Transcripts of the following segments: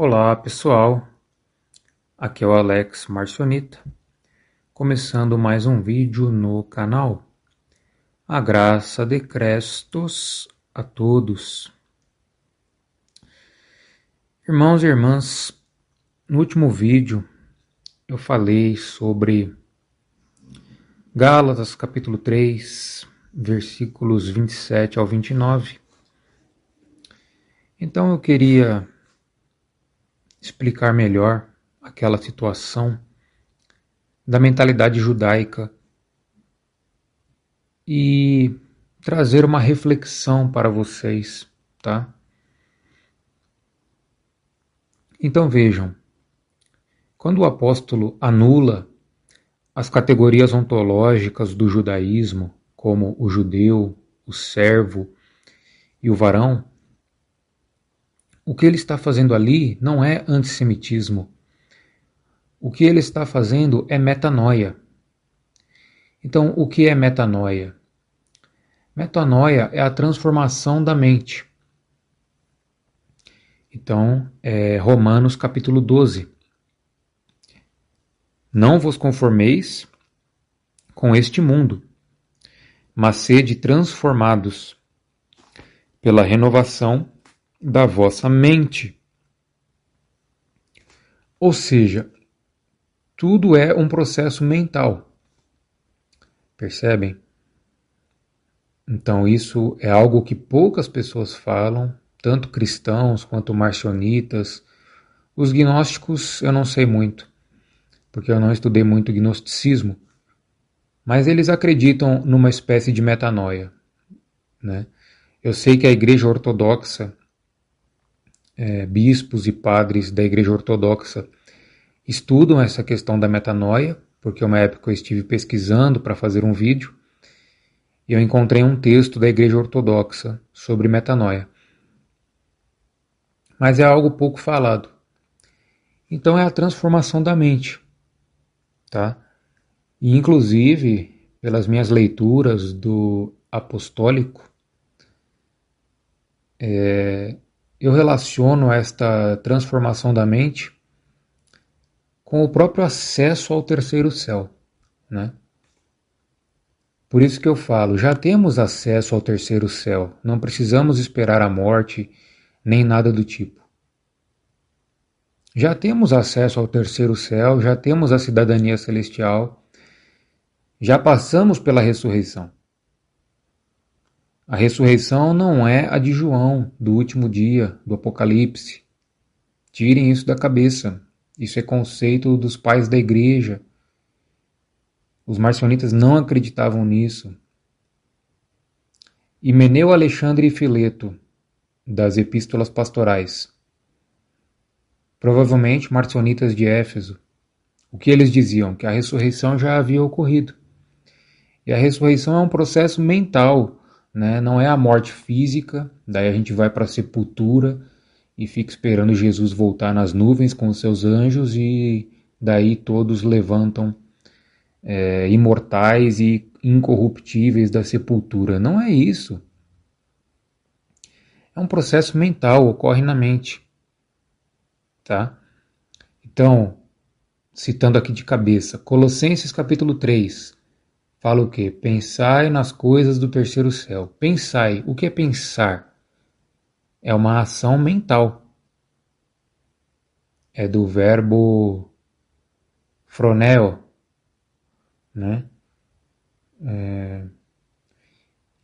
Olá pessoal, aqui é o Alex Marcionita, começando mais um vídeo no canal. A graça de Crestos a todos. Irmãos e irmãs, no último vídeo eu falei sobre Gálatas capítulo 3, versículos 27 ao 29. Então eu queria explicar melhor aquela situação da mentalidade judaica e trazer uma reflexão para vocês, tá? Então vejam, quando o apóstolo anula as categorias ontológicas do judaísmo, como o judeu, o servo e o varão, o que ele está fazendo ali não é antissemitismo. O que ele está fazendo é metanoia. Então, o que é metanoia? Metanoia é a transformação da mente. Então, Romanos capítulo 12. Não vos conformeis com este mundo, mas sede transformados pela renovação da vossa mente. Ou seja, tudo é um processo mental. Percebem? Então isso é algo que poucas pessoas falam, tanto cristãos quanto marcionitas. Os gnósticos eu não sei muito, porque eu não estudei muito gnosticismo, mas eles acreditam numa espécie de metanoia, né? Eu sei que a Igreja Ortodoxa, bispos e padres da Igreja Ortodoxa estudam essa questão da metanoia, porque uma época eu estive pesquisando para fazer um vídeo e eu encontrei um texto da Igreja Ortodoxa sobre metanoia. Mas é algo pouco falado. Então é a transformação da mente, tá? E inclusive, pelas minhas leituras do apostólico, eu relaciono esta transformação da mente com o próprio acesso ao terceiro céu, né? Por isso que eu falo, já temos acesso ao terceiro céu, não precisamos esperar a morte, nem nada do tipo. Já temos acesso ao terceiro céu, já temos a cidadania celestial, já passamos pela ressurreição. A ressurreição não é a de João, do último dia, do Apocalipse. Tirem isso da cabeça. Isso é conceito dos pais da igreja. Os marcionitas não acreditavam nisso. Himeneu Alexandre e Fileto, das Epístolas Pastorais. Provavelmente marcionitas de Éfeso. O que eles diziam? Que a ressurreição já havia ocorrido. E a ressurreição é um processo mental, né? Não é a morte física, daí a gente vai para a sepultura e fica esperando Jesus voltar nas nuvens com os seus anjos e daí todos levantam imortais e incorruptíveis da sepultura. Não é isso. É um processo mental, ocorre na mente. Tá? Então, citando aqui de cabeça, Colossenses capítulo 3, fala o quê? Pensai nas coisas do terceiro céu. Pensai. O que é pensar? É uma ação mental. É do verbo phroneo, né?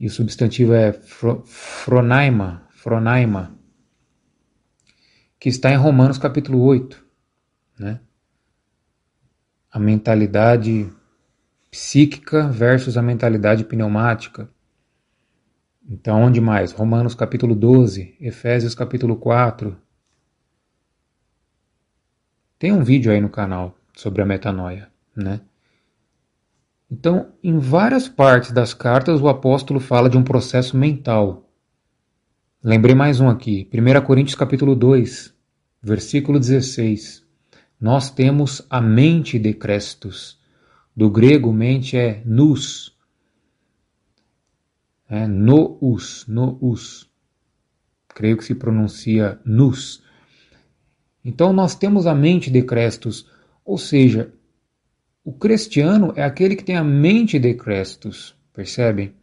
E o substantivo é phronaima, que está em Romanos capítulo 8, né? A mentalidade psíquica versus a mentalidade pneumática. Então, onde mais? Romanos capítulo 12, Efésios capítulo 4. Tem um vídeo aí no canal sobre a metanoia, né? Então, em várias partes das cartas, o apóstolo fala de um processo mental. Lembrei mais um aqui, 1 Coríntios capítulo 2, versículo 16. Nós temos a mente de Crestos. Do grego, mente é nous. Nous. Creio que se pronuncia nous. Então nós temos a mente de Crestos, ou seja, o cristiano é aquele que tem a mente de Crestos, percebem?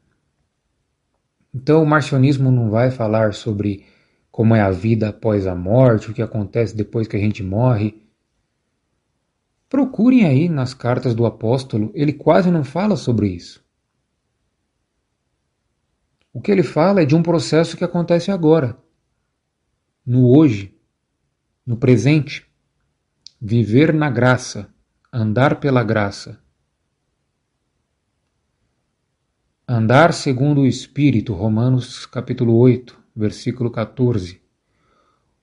Então o marcionismo não vai falar sobre como é a vida após a morte, o que acontece depois que a gente morre. Procurem aí nas cartas do apóstolo, ele quase não fala sobre isso. O que ele fala é de um processo que acontece agora, no hoje, no presente. Viver na graça, andar pela graça. Andar segundo o Espírito, Romanos capítulo 8, versículo 14.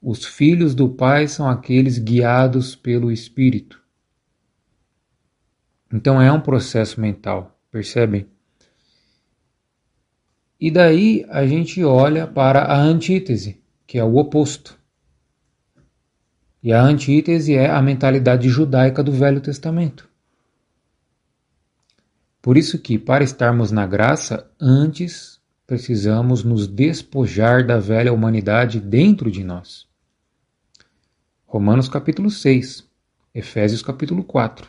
Os filhos do Pai são aqueles guiados pelo Espírito. Então é um processo mental, percebem? E daí a gente olha para a antítese, que é o oposto. E a antítese é a mentalidade judaica do Velho Testamento. Por isso que, para estarmos na graça, antes precisamos nos despojar da velha humanidade dentro de nós. Romanos capítulo 6, Efésios capítulo 4.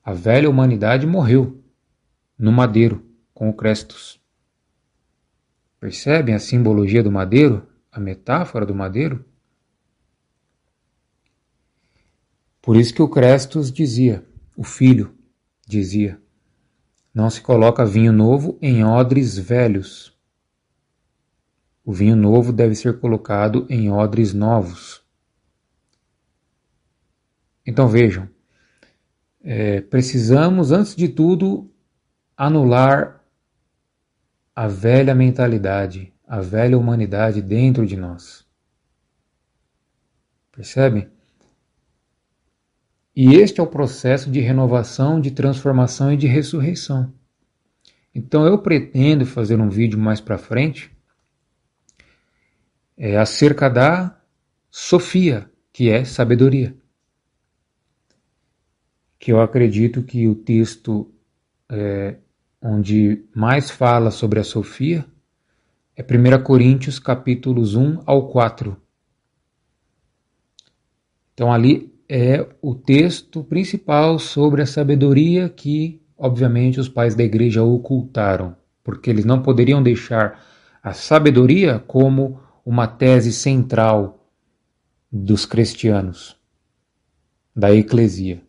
A velha humanidade morreu no madeiro com o Crestos. Percebem a simbologia do madeiro? A metáfora do madeiro? Por isso que o Crestos dizia, o filho dizia, não se coloca vinho novo em odres velhos. O vinho novo deve ser colocado em odres novos. Então vejam, precisamos, antes de tudo, anular a velha mentalidade, a velha humanidade dentro de nós. Percebem? E este é o processo de renovação, de transformação e de ressurreição. Então eu pretendo fazer um vídeo mais para frente acerca da Sofia, que é sabedoria. Que eu acredito que o texto onde mais fala sobre a Sofia é 1 Coríntios capítulos 1 ao 4. Então ali é o texto principal sobre a sabedoria que, obviamente, os pais da igreja ocultaram, porque eles não poderiam deixar a sabedoria como uma tese central dos cristianos, da eclesia.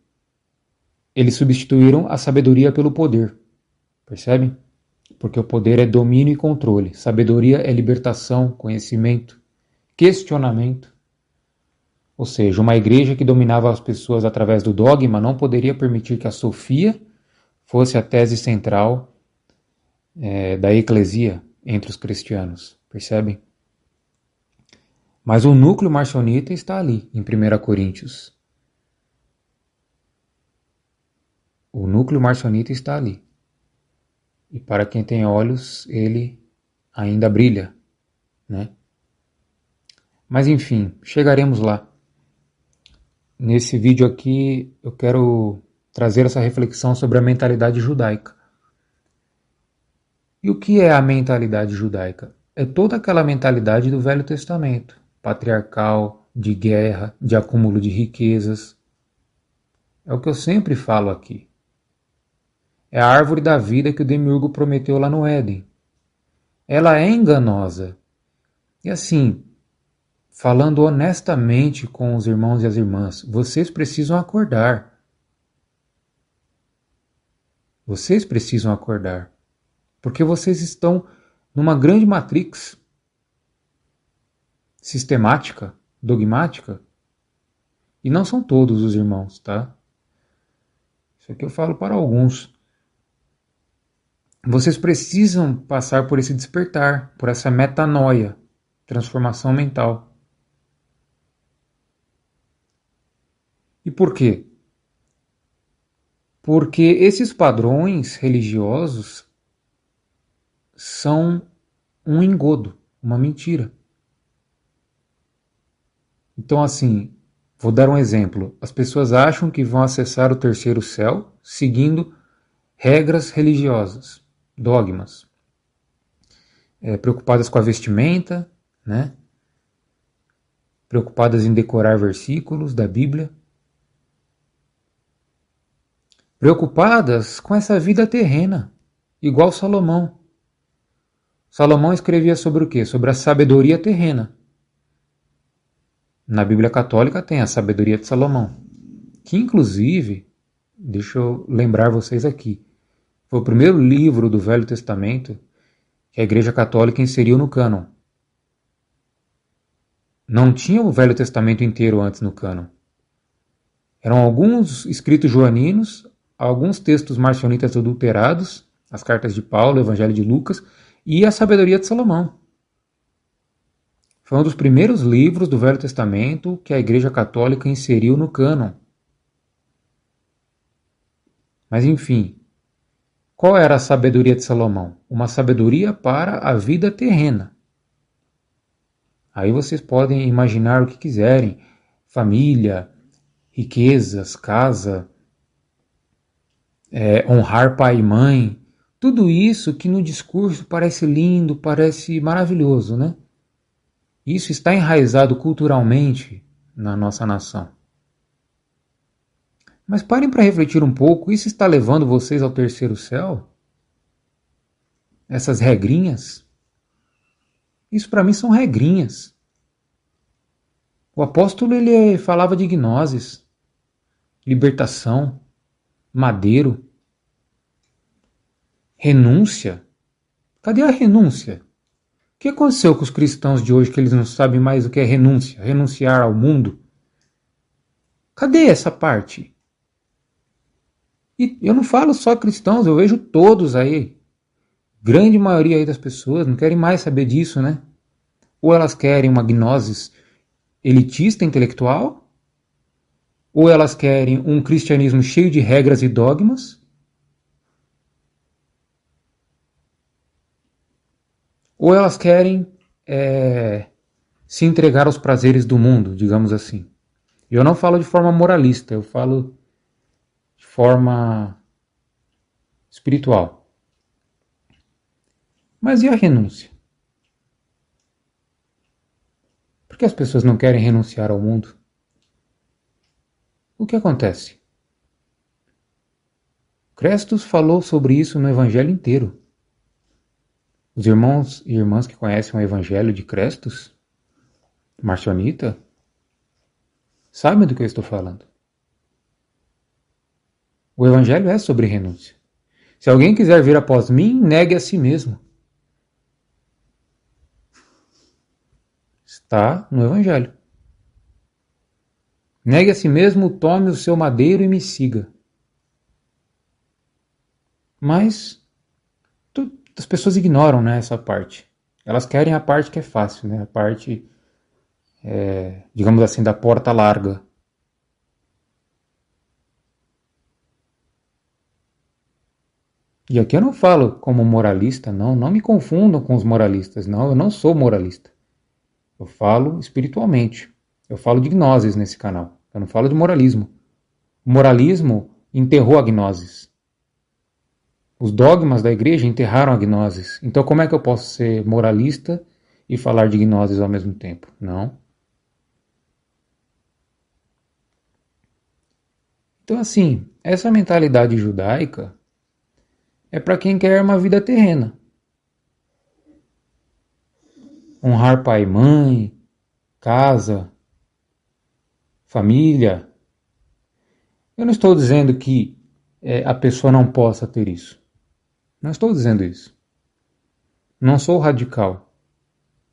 Eles substituíram a sabedoria pelo poder, percebem? Porque o poder é domínio e controle, sabedoria é libertação, conhecimento, questionamento. Ou seja, uma igreja que dominava as pessoas através do dogma não poderia permitir que a Sofia fosse a tese central da eclesia entre os cristianos, percebem? Mas o núcleo marcionita está ali, em 1 Coríntios. O núcleo marcionita está ali. E para quem tem olhos, ele ainda brilha, né? Mas enfim, chegaremos lá. Nesse vídeo aqui eu quero trazer essa reflexão sobre a mentalidade judaica. E o que é a mentalidade judaica? É toda aquela mentalidade do Velho Testamento, patriarcal, de guerra, de acúmulo de riquezas. É o que eu sempre falo aqui. É a árvore da vida que o demiurgo prometeu lá no Éden. Ela é enganosa. E assim, falando honestamente com os irmãos e as irmãs, vocês precisam acordar. Vocês precisam acordar. Porque vocês estão numa grande matrix sistemática, dogmática. E não são todos os irmãos, tá? Isso aqui eu falo para alguns. Vocês precisam passar por esse despertar, por essa metanoia, transformação mental. E por quê? Porque esses padrões religiosos são um engodo, uma mentira. Então, assim, vou dar um exemplo. As pessoas acham que vão acessar o terceiro céu seguindo regras religiosas, dogmas, preocupadas com a vestimenta, né? preocupadas em decorar versículos da Bíblia, preocupadas com essa vida terrena, igual Salomão. Salomão escrevia sobre o quê? Sobre a sabedoria terrena. Na Bíblia Católica tem a sabedoria de Salomão, que inclusive, deixa eu lembrar vocês aqui, foi o primeiro livro do Velho Testamento que a Igreja Católica inseriu no cânon. Não tinha o Velho Testamento inteiro antes no cânon. Eram alguns escritos joaninos, alguns textos marcionitas adulterados, as cartas de Paulo, o Evangelho de Lucas e a sabedoria de Salomão. Foi um dos primeiros livros do Velho Testamento que a Igreja Católica inseriu no cânon. Mas enfim, qual era a sabedoria de Salomão? Uma sabedoria para a vida terrena. Aí vocês podem imaginar o que quiserem: família, riquezas, casa, honrar pai e mãe, tudo isso que no discurso parece lindo, parece maravilhoso, né? Isso está enraizado culturalmente na nossa nação. Mas parem para refletir um pouco, isso está levando vocês ao terceiro céu? Essas regrinhas? Isso para mim são regrinhas. O apóstolo ele falava de gnoses, libertação, madeiro, renúncia. Cadê a renúncia? O que aconteceu com os cristãos de hoje que eles não sabem mais o que é renúncia? Renunciar ao mundo? Cadê essa parte? E eu não falo só cristãos, eu vejo todos aí. Grande maioria aí das pessoas não querem mais saber disso, né? Ou elas querem uma gnose elitista intelectual, ou elas querem um cristianismo cheio de regras e dogmas, ou elas querem se entregar aos prazeres do mundo, digamos assim. E eu não falo de forma moralista, eu falo de forma espiritual. Mas e a renúncia? Por que as pessoas não querem renunciar ao mundo? O que acontece? Crestus falou sobre isso no Evangelho inteiro. Os irmãos e irmãs que conhecem o Evangelho de Crestus, marcionita, sabem do que eu estou falando. O Evangelho é sobre renúncia. Se alguém quiser vir após mim, negue a si mesmo. Está no Evangelho. Negue a si mesmo, tome o seu madeiro e me siga. Mas as pessoas ignoram, né, essa parte. Elas querem a parte que é fácil, né, a parte, digamos assim, da porta larga. E aqui eu não falo como moralista, não me confundam com os moralistas, não, eu não sou moralista. Eu falo espiritualmente, eu falo de gnoses nesse canal, eu não falo de moralismo. O moralismo enterrou a gnosis. Os dogmas da igreja enterraram a gnosis. Então como é que eu posso ser moralista e falar de gnosis ao mesmo tempo? Não. Então assim, essa mentalidade judaica é para quem quer uma vida terrena. Honrar pai e mãe, casa, família. Eu não estou dizendo que a pessoa não possa ter isso. Não estou dizendo isso. Não sou radical.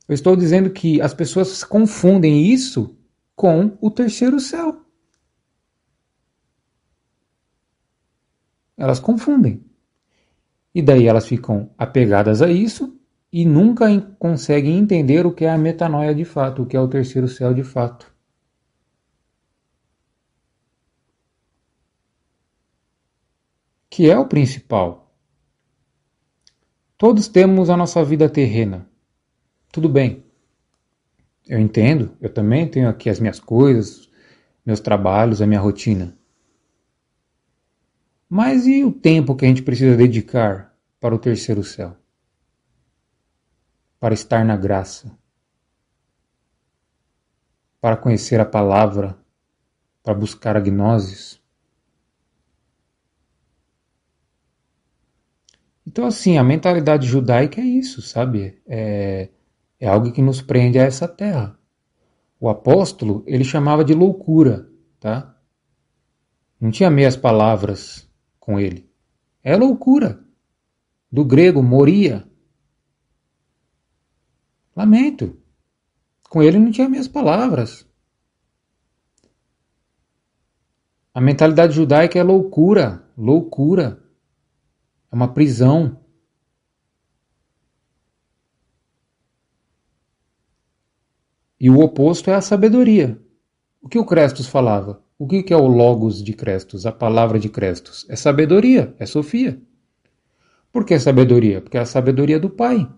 Eu estou dizendo que as pessoas confundem isso com o terceiro céu. Elas confundem. E daí elas ficam apegadas a isso e nunca conseguem entender o que é a metanoia de fato, o que é o terceiro céu de fato. Que é o principal. Todos temos a nossa vida terrena. Tudo bem. Eu entendo, eu também tenho aqui as minhas coisas, meus trabalhos, a minha rotina. Mas e o tempo que a gente precisa dedicar para o terceiro céu? Para estar na graça? para conhecer a palavra, para buscar a gnoses. Então, assim, a mentalidade judaica é isso, sabe? É algo que nos prende a essa terra. O apóstolo, ele chamava de loucura, tá? Não tinha meias palavras com ele. É loucura. Do grego, moria. Lamento. Com ele não tinha meias palavras. A mentalidade judaica é loucura. Loucura. É uma prisão. E o oposto é a sabedoria. O que o Crestos falava? O que é o logos de Crestos, a palavra de Crestos? É sabedoria, é Sofia. Por que sabedoria? Porque é a sabedoria do Pai.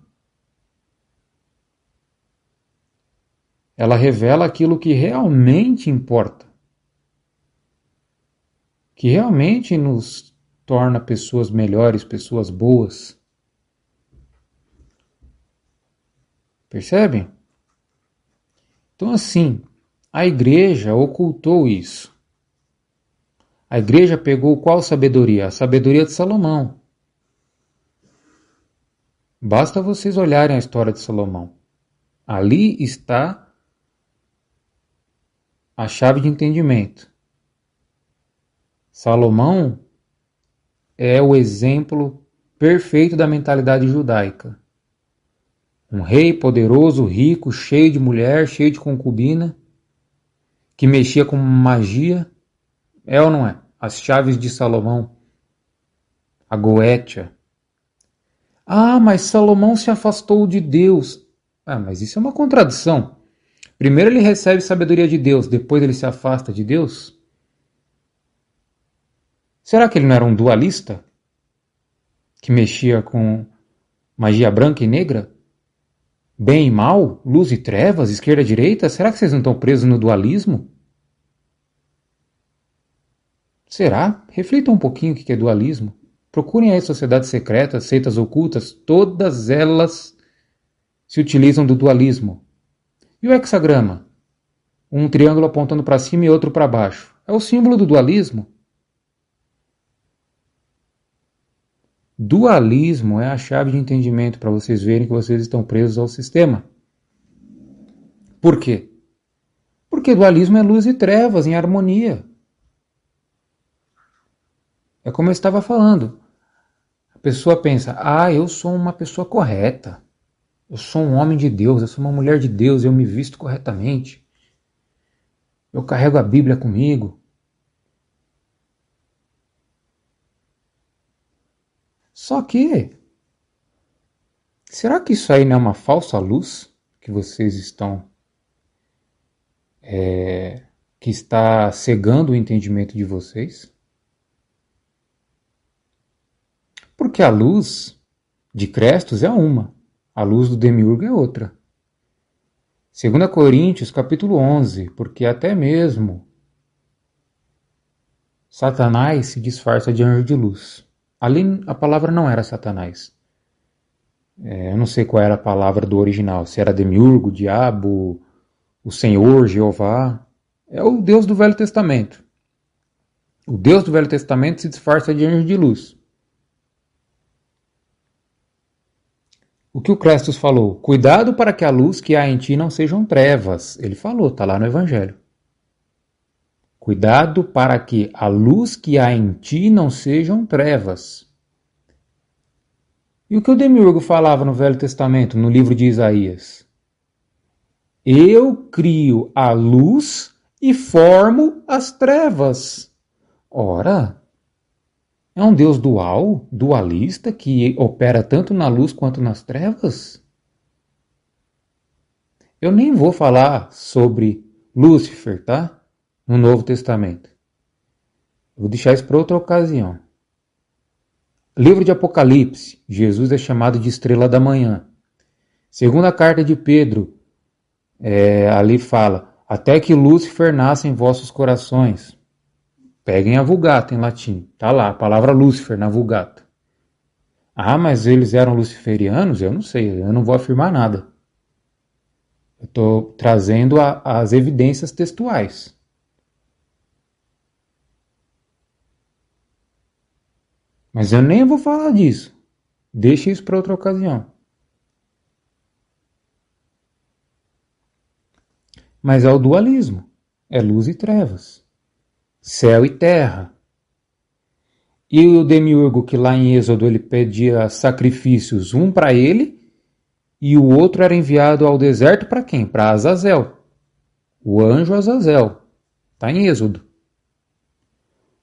Ela revela aquilo que realmente importa. Que realmente nos torna pessoas melhores, pessoas boas. Percebem? Então, assim, a igreja ocultou isso. A igreja pegou qual sabedoria? A sabedoria de Salomão. Basta vocês olharem a história de Salomão. Ali está a chave de entendimento. Salomão é o exemplo perfeito da mentalidade judaica. Um rei poderoso, rico, cheio de mulher, cheio de concubina, que mexia com magia. É ou não é? As chaves de Salomão. A Goétia. Ah, mas Salomão se afastou de Deus. Ah, mas isso é uma contradição. Primeiro ele recebe sabedoria de Deus, depois ele se afasta de Deus? Será que ele não era um dualista? Que mexia com magia branca e negra? Bem e mal? Luz e trevas? Esquerda e direita? Será que vocês não estão presos no dualismo? Será? Reflitam um pouquinho o que é dualismo. Procurem aí sociedades secretas, seitas ocultas, todas elas se utilizam do dualismo. E o hexagrama? Um triângulo apontando para cima e outro para baixo. É o símbolo do dualismo. Dualismo é a chave de entendimento para vocês verem que vocês estão presos ao sistema. Por quê? Porque dualismo é luz e trevas em harmonia. É como eu estava falando. A pessoa pensa, eu sou uma pessoa correta. Eu sou um homem de Deus, eu sou uma mulher de Deus, eu me visto corretamente. Eu carrego a Bíblia comigo. Só que, será que isso aí não é uma falsa luz que vocês estão... que está cegando o entendimento de vocês? Porque a luz de Crestos é uma, a luz do Demiurgo é outra. 2 Coríntios, capítulo 11, porque até mesmo Satanás se disfarça de anjo de luz. Ali a palavra não era Satanás. Eu não sei qual era a palavra do original, se era Demiurgo, Diabo, o Senhor, Jeová. É o Deus do Velho Testamento. O Deus do Velho Testamento se disfarça de anjo de luz. O que o Crestos falou? Cuidado para que a luz que há em ti não sejam trevas. Ele falou, está lá no Evangelho. Cuidado para que a luz que há em ti não sejam trevas. E o que o Demiurgo falava no Velho Testamento, no livro de Isaías? Eu crio a luz e formo as trevas. Ora, é um Deus dual, dualista, que opera tanto na luz quanto nas trevas? Eu nem vou falar sobre Lúcifer, tá? No Novo Testamento. Eu vou deixar isso para outra ocasião. Livro de Apocalipse, Jesus é chamado de estrela da manhã. Segunda carta de Pedro, ali fala, até que Lúcifer nasça em vossos corações. Peguem a Vulgata em latim, tá lá, a palavra Lúcifer na Vulgata. Mas eles eram luciferianos? Eu não sei, eu não vou afirmar nada. Eu estou trazendo as evidências textuais. Mas eu nem vou falar disso. Deixa isso para outra ocasião. Mas é o dualismo. É luz e trevas. Céu e terra. E o demiurgo que lá em Êxodo ele pedia sacrifícios, um para ele, e o outro era enviado ao deserto para quem? Para Azazel. O anjo Azazel. Está em Êxodo.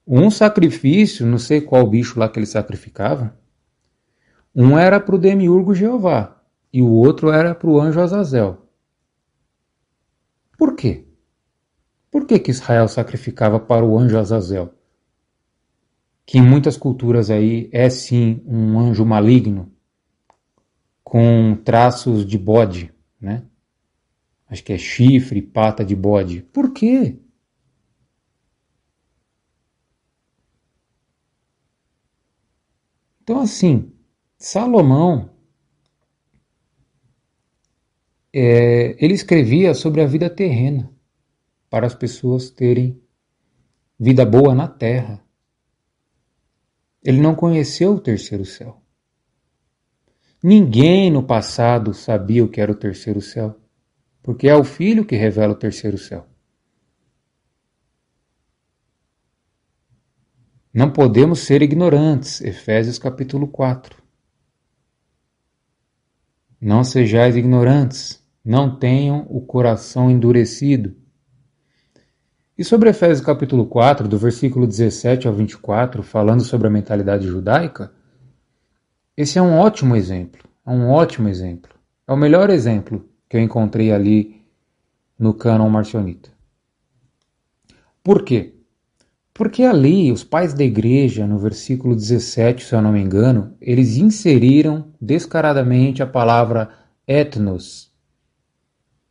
Um sacrifício, não sei qual bicho lá que ele sacrificava, um era para o demiurgo Jeová e o outro era para o anjo Azazel. Por quê? Por que Israel sacrificava para o anjo Azazel? Que em muitas culturas aí é sim um anjo maligno, com traços de bode, né? Acho que é chifre, pata de bode. Por quê? Então assim, Salomão, ele escrevia sobre a vida terrena, para as pessoas terem vida boa na terra. Ele não conheceu o terceiro céu. Ninguém no passado sabia o que era o terceiro céu, porque é o Filho que revela o terceiro céu. Não podemos ser ignorantes. Efésios capítulo 4. Não sejais ignorantes, não tenham o coração endurecido. E sobre Efésios capítulo 4, do versículo 17 ao 24, falando sobre a mentalidade judaica, esse é um ótimo exemplo. É um ótimo exemplo. É o melhor exemplo que eu encontrei ali no cânon marcionita. Por quê? Porque ali, os pais da igreja, no versículo 17, se eu não me engano, eles inseriram descaradamente a palavra etnos,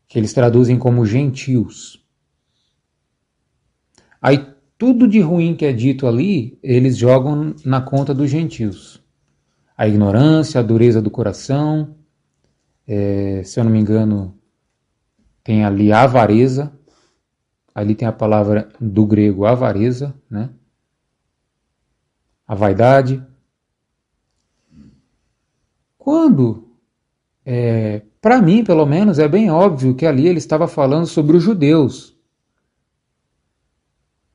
que eles traduzem como gentios. Aí tudo de ruim que é dito ali, eles jogam na conta dos gentios. A ignorância, a dureza do coração, se eu não me engano, tem ali a avareza, ali tem a palavra do grego avareza, né? A vaidade. Quando, para mim pelo menos, é bem óbvio que ali ele estava falando sobre os judeus.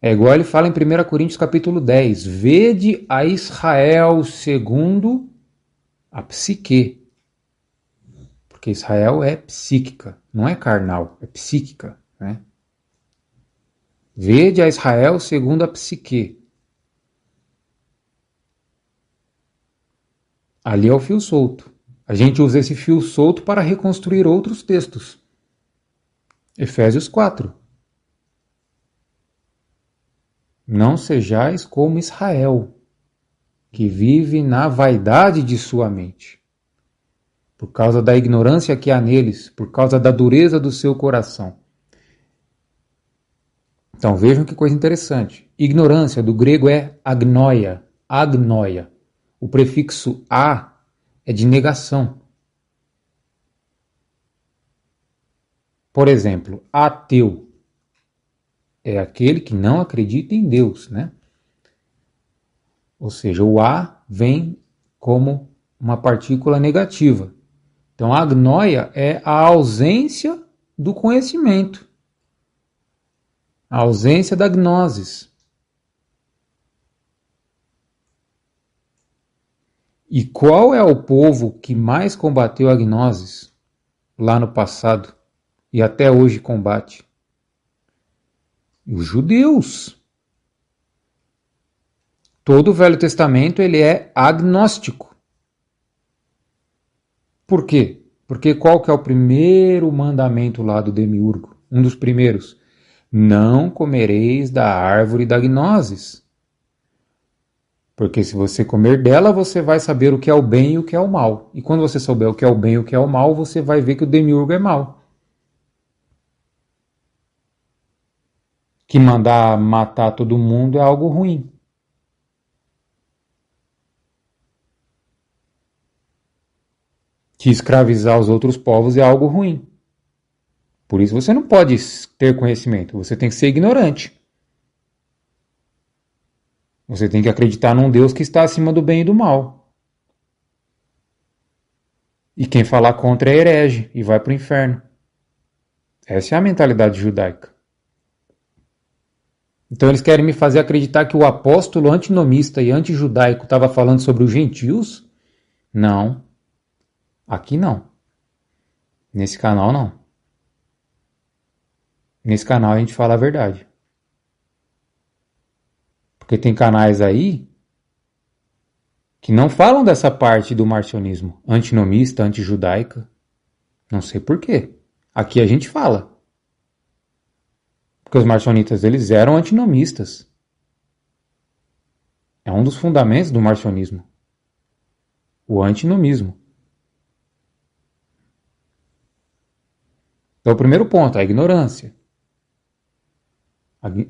É igual ele fala em 1 Coríntios capítulo 10, vede a Israel segundo a psique. Porque Israel é psíquica, não é carnal, é psíquica, né? Vede a Israel segundo a psique. Ali é o fio solto. A gente usa esse fio solto para reconstruir outros textos. Efésios 4. Não sejais como Israel, que vive na vaidade de sua mente, por causa da ignorância que há neles, por causa da dureza do seu coração. Então vejam que coisa interessante. Ignorância do grego é agnoia, agnoia. O prefixo a é de negação. Por exemplo, ateu é aquele que não acredita em Deus, né? Ou seja, o a vem como uma partícula negativa. Então, a agnoia é a ausência do conhecimento, a ausência da gnosis. E qual é o povo que mais combateu a gnosis lá no passado e até hoje combate? Os judeus. Todo o Velho Testamento ele é agnóstico. Por quê? Porque qual que é o primeiro mandamento lá do demiurgo? Um dos primeiros. Não comereis da árvore da gnosis. Porque se você comer dela, você vai saber o que é o bem e o que é o mal. E quando você souber o que é o bem e o que é o mal, você vai ver que o demiurgo é mal. Que mandar matar todo mundo é algo ruim. Que escravizar os outros povos é algo ruim. Por isso você não pode ter conhecimento, você tem que ser ignorante. Você tem que acreditar num Deus que está acima do bem e do mal. E quem falar contra é herege e vai para o inferno. Essa é a mentalidade judaica. Então eles querem me fazer acreditar que o apóstolo antinomista e antijudaico estava falando sobre os gentios? Não. Aqui não. Nesse canal não. Nesse canal a gente fala a verdade. Porque tem canais aí que não falam dessa parte do marcionismo antinomista, antijudaica. Não sei por quê. Aqui a gente fala. Porque os marcionitas eles eram antinomistas. É um dos fundamentos do marcionismo. O antinomismo. Então o primeiro ponto, a ignorância.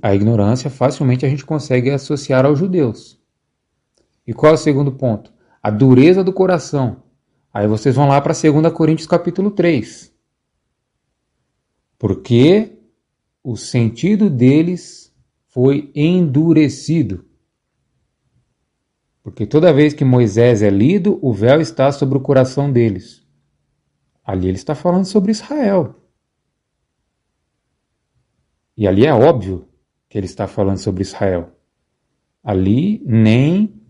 A ignorância facilmente a gente consegue associar aos judeus. E qual é o segundo ponto? A dureza do coração. Aí vocês vão lá para 2 Coríntios capítulo 3. Porque o sentido deles foi endurecido. Porque toda vez que Moisés é lido, o véu está sobre o coração deles. Ali ele está falando sobre Israel. E ali é óbvio que ele está falando sobre Israel. Ali nem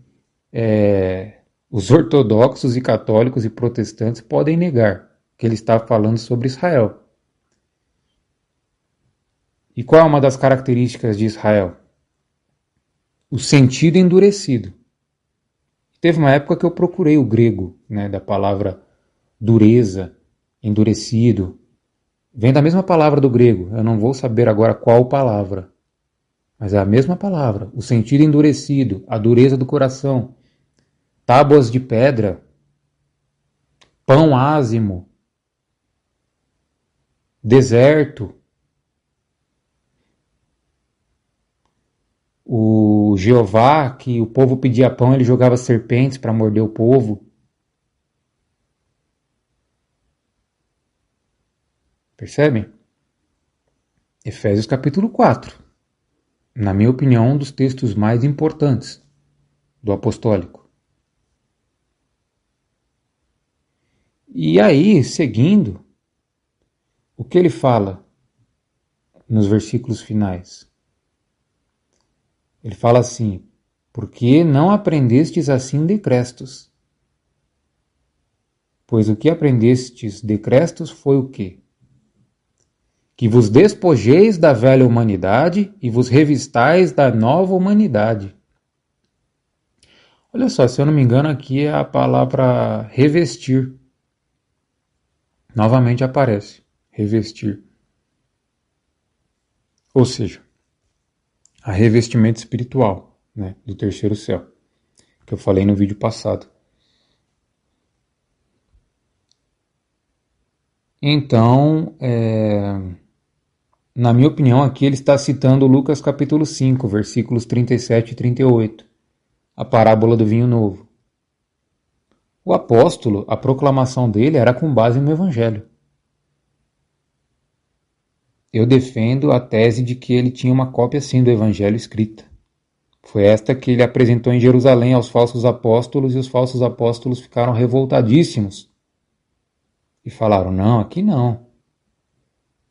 os ortodoxos e católicos e protestantes podem negar que ele está falando sobre Israel. E qual é uma das características de Israel? O sentido endurecido. Teve uma época que eu procurei o grego, né, da palavra dureza, endurecido. Vem da mesma palavra do grego, eu não vou saber agora qual palavra. Mas é a mesma palavra, o sentido endurecido, a dureza do coração. Tábuas de pedra, pão ázimo, deserto. O Jeová, que o povo pedia pão, ele jogava serpentes para morder o povo. Percebem? Efésios capítulo 4. Na minha opinião, um dos textos mais importantes do apostólico. E aí, seguindo, o que ele fala nos versículos finais? Ele fala assim: porque não aprendestes assim de Crestos? Pois o que aprendestes de Crestos foi o quê? Que vos despojeis da velha humanidade e vos revistais da nova humanidade. Olha só, se eu não me engano, aqui é a palavra revestir. Novamente aparece, revestir. Ou seja, a revestimento espiritual, né, do terceiro céu, que eu falei no vídeo passado. Então, na minha opinião, aqui ele está citando Lucas capítulo 5, versículos 37 e 38, a parábola do vinho novo. O apóstolo, a proclamação dele era com base no Evangelho. Eu defendo a tese de que ele tinha uma cópia sim do Evangelho escrita. Foi esta que ele apresentou em Jerusalém aos falsos apóstolos e os falsos apóstolos ficaram revoltadíssimos. E falaram, não, aqui não.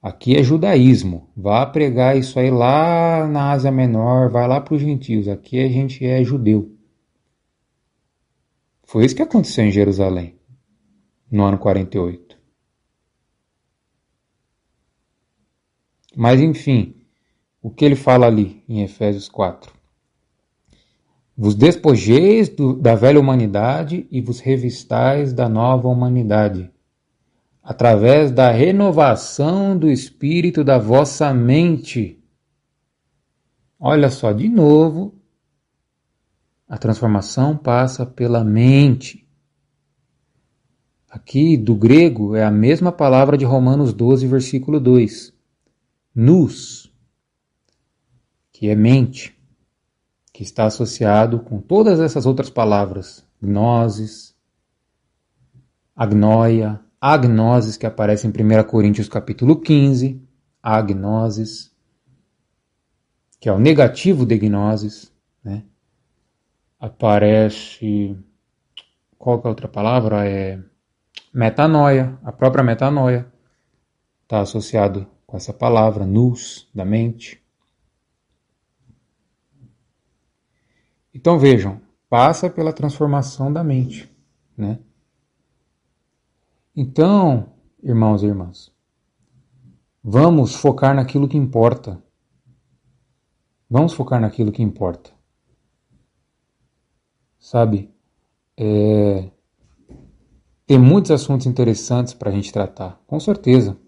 Aqui é judaísmo. Vá pregar isso aí lá na Ásia Menor, vai lá para os gentios. Aqui a gente é judeu. Foi isso que aconteceu em Jerusalém, no ano 48. Mas enfim, o que ele fala ali em Efésios 4? Vos despojeis da velha humanidade e vos revistais da nova humanidade, através da renovação do espírito da vossa mente. Olha só, de novo, a transformação passa pela mente. Aqui, do grego, é a mesma palavra de Romanos 12, versículo 2. Nous, que é mente, que está associado com todas essas outras palavras. Gnosis, agnoia, agnosis, que aparece em 1 Coríntios capítulo 15, agnosis, que é o negativo de gnosis, né? Aparece, qual que é a outra palavra? Metanoia, a própria metanoia está associado com essa palavra, nous, da mente. Então vejam, passa pela transformação da mente, né? Então, irmãos e irmãs, vamos focar naquilo que importa. Vamos focar naquilo que importa. Sabe? Tem muitos assuntos interessantes para a gente tratar, com certeza.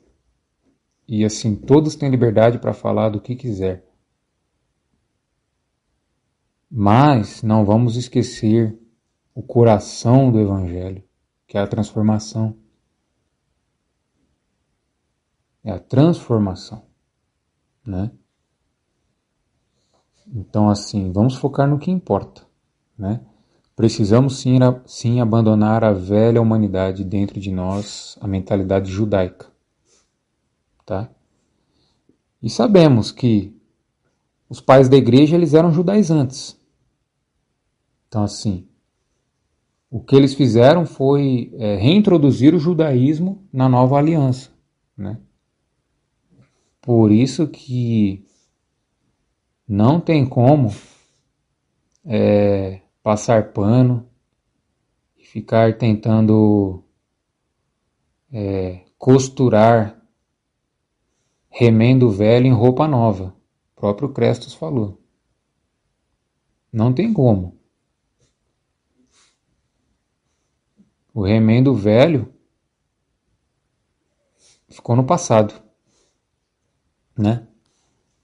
E assim, todos têm liberdade para falar do que quiser. Mas não vamos esquecer o coração do Evangelho, que é a transformação. É a transformação, né? Então, assim, vamos focar no que importa, né? Precisamos sim abandonar a velha humanidade dentro de nós, a mentalidade judaica, tá? E sabemos que os pais da igreja, eles eram judaizantes. Então, assim, o que eles fizeram foi reintroduzir o judaísmo na nova aliança, né? Por isso que não tem como passar pano e ficar tentando costurar remendo velho em roupa nova. O próprio Crestos falou. Não tem como. O remendo velho ficou no passado, né?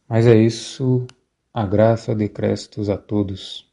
Mas é isso. A graça de Crestos a todos.